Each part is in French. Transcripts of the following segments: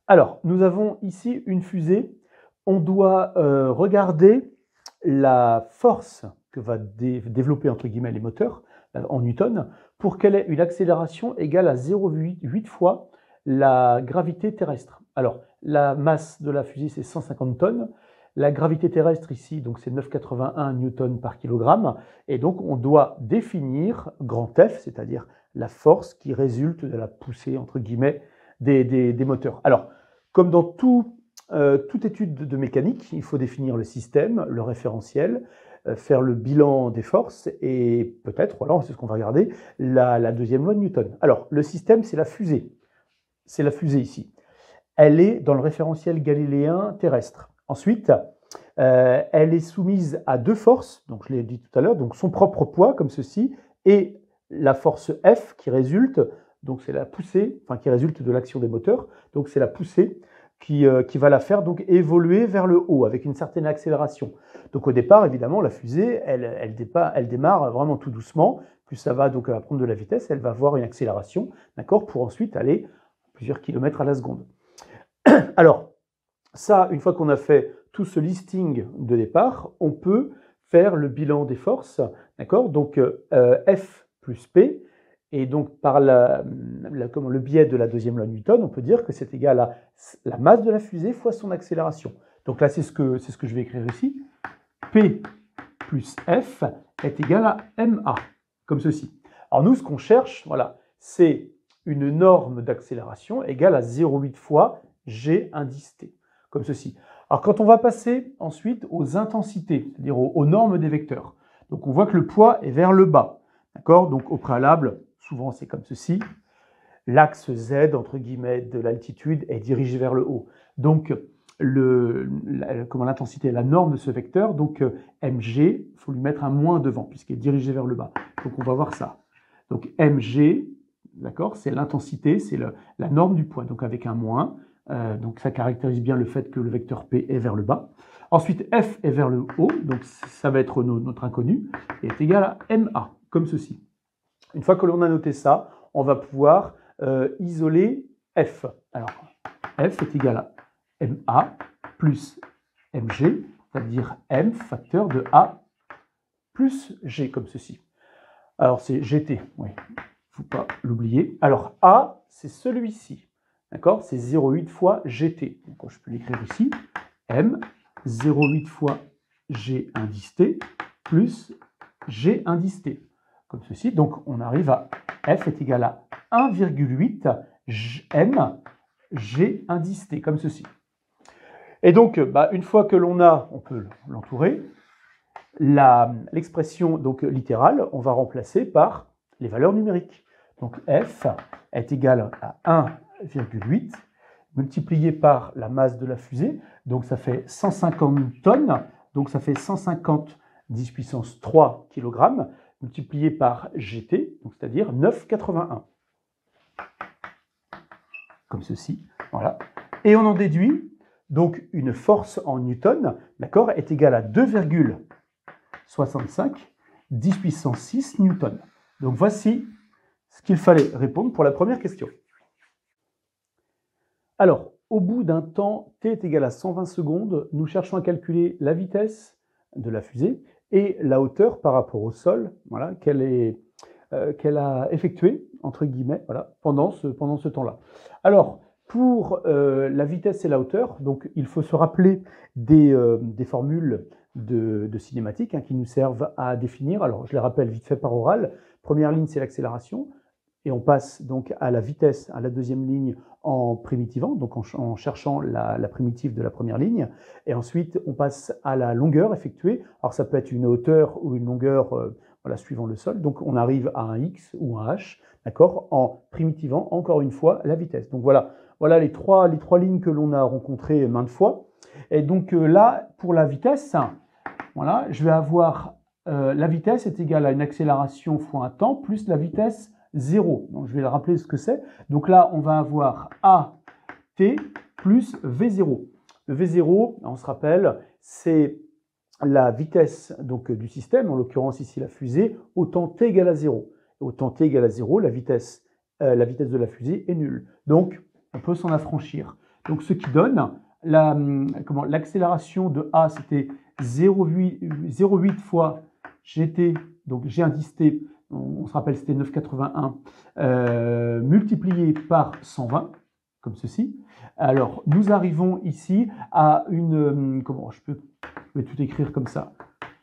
Alors, nous avons ici une fusée. On doit regarder la force que va développer entre guillemets les moteurs en newton pour qu'elle ait une accélération égale à 0,8 fois la gravité terrestre. Alors, la masse de la fusée, c'est 150 tonnes. La gravité terrestre ici, donc c'est 9,81 newtons par kilogramme. Et donc, on doit définir grand F, c'est-à-dire la force qui résulte de la poussée, entre guillemets, des moteurs. Alors, comme dans toute étude de mécanique, il faut définir le système, le référentiel, faire le bilan des forces et peut-être, voilà, c'est ce qu'on va regarder, la deuxième loi de Newton. Alors, le système, c'est la fusée. C'est la fusée ici. Elle est dans le référentiel galiléen terrestre. Ensuite, elle est soumise à deux forces, donc je l'ai dit tout à l'heure, donc son propre poids, comme ceci, et la force F qui résulte, donc c'est la poussée, enfin qui résulte de l'action des moteurs, donc c'est la poussée qui va la faire donc évoluer vers le haut avec une certaine accélération. Donc au départ, évidemment, la fusée, elle démarre vraiment tout doucement. Plus ça va donc prendre de la vitesse, elle va avoir une accélération, d'accord, pour ensuite aller plusieurs kilomètres à la seconde. Alors, ça, une fois qu'on a fait tout ce listing de départ, on peut faire le bilan des forces, d'accord. Donc F plus P. Et donc, par le biais de la deuxième loi de Newton, on peut dire que c'est égal à la masse de la fusée fois son accélération. Donc là, c'est ce que je vais écrire ici. P plus F est égal à MA, comme ceci. Alors nous, ce qu'on cherche, voilà, c'est une norme d'accélération égale à 0,8 fois G indice T, comme ceci. Alors quand on va passer ensuite aux intensités, c'est-à-dire aux normes des vecteurs, donc on voit que le poids est vers le bas, d'accord. Donc au préalable, souvent c'est comme ceci, l'axe Z, entre guillemets, de l'altitude est dirigé vers le haut. Donc l'intensité est la norme de ce vecteur, donc mg, il faut lui mettre un moins devant, puisqu'il est dirigé vers le bas. Donc on va voir ça. Donc mg, d'accord, c'est l'intensité, c'est la norme du poids, donc avec un moins. Donc ça caractérise bien le fait que le vecteur P est vers le bas. Ensuite, F est vers le haut, donc ça va être notre inconnu, et est égal à MA, comme ceci. Une fois que l'on a noté ça, on va pouvoir isoler F. Alors, F est égal à MA plus MG, c'est-à-dire M facteur de A plus G, comme ceci. Alors, c'est GT, oui, il ne faut pas l'oublier. Alors, A, c'est celui-ci, d'accord. C'est 0,8 fois GT. Donc, je peux l'écrire ici. M, 0,8 fois G indice T plus G indice T, comme ceci. Donc, on arrive à F est égal à 1,8 M G indice T, comme ceci. Et donc, une fois que l'on a, on peut l'entourer, l'expression donc littérale, on va remplacer par les valeurs numériques. Donc F est égal à 1,8 multiplié par la masse de la fusée, donc ça fait 150 tonnes, donc ça fait 150 10 puissance 3 kg, multiplié par GT, c'est-à-dire 9,81. Comme ceci, voilà. Et on en déduit, donc une force en newton, d'accord, est égale à 2,65 10 puissance 6 newton. Donc voici ce qu'il fallait répondre pour la première question. Alors, au bout d'un temps t est égal à 120 secondes, nous cherchons à calculer la vitesse de la fusée et la hauteur par rapport au sol, voilà, qu'elle a effectuée, entre guillemets, voilà, pendant ce temps-là. Alors, pour la vitesse et la hauteur, donc il faut se rappeler des formules de cinématique qui nous servent à définir. Alors, je les rappelle vite fait par oral. Première ligne, c'est l'accélération. Et on passe donc à la vitesse, à la deuxième ligne, en primitivant, donc en cherchant la primitive de la première ligne. Et ensuite, on passe à la longueur effectuée. Alors, ça peut être une hauteur ou une longueur, voilà, suivant le sol. Donc, on arrive à un x ou un h, d'accord, en primitivant, encore une fois, la vitesse. Donc, voilà les trois lignes que l'on a rencontrées maintes fois. Et donc, là, pour la vitesse, voilà, je vais avoir la vitesse est égale à une accélération fois un temps, plus la vitesse 0. Donc, je vais le rappeler ce que c'est. Donc là, on va avoir AT plus V0. Le V0, on se rappelle, c'est la vitesse donc, du système, en l'occurrence ici la fusée, au temps t égale à 0. Au temps t égale à 0, la vitesse de la fusée est nulle. Donc, on peut s'en affranchir. Donc ce qui donne l'accélération de A, c'était 0,8 fois GT, donc G indice T, on se rappelle c'était 9,81, multiplié par 120, comme ceci. Alors nous arrivons ici à une, je vais tout écrire comme ça,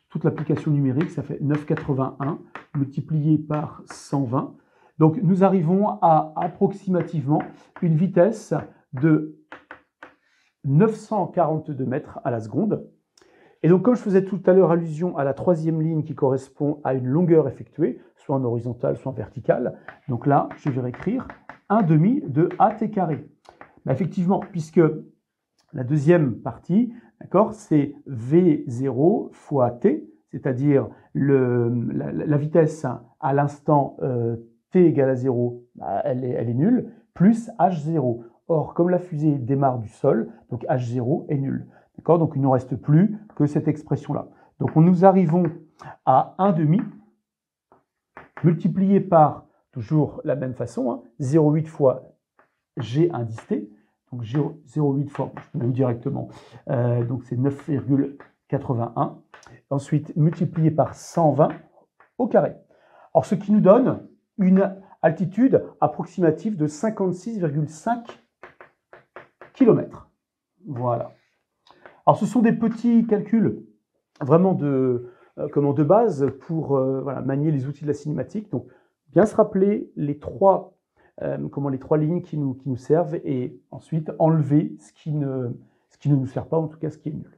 toute l'application numérique, ça fait 9,81 multiplié par 120. Donc nous arrivons à approximativement une vitesse de 942 mètres à la seconde. Et donc, comme je faisais tout à l'heure allusion à la troisième ligne qui correspond à une longueur effectuée, soit en horizontale, soit en verticale, donc là, je vais réécrire 1/2 de AT carré. Ben effectivement, puisque la deuxième partie, d'accord, c'est V0 fois T, c'est-à-dire la vitesse à l'instant T égale à 0, elle est nulle, plus H0. Or, comme la fusée démarre du sol, donc H0 est nul. D'accord? Donc, il ne nous reste plus que cette expression-là. Donc, nous arrivons à 1/2 multiplié par, toujours la même façon, 0,8 fois G indice T. Donc, 0,8 fois, je peux même directement, donc c'est 9,81. Ensuite, multiplié par 120 au carré. Alors, ce qui nous donne une altitude approximative de 56,5 km. Voilà. Alors, ce sont des petits calculs vraiment de base pour manier les outils de la cinématique. Donc, bien se rappeler les trois lignes qui nous servent et ensuite enlever ce qui ne nous sert pas, en tout cas ce qui est nul.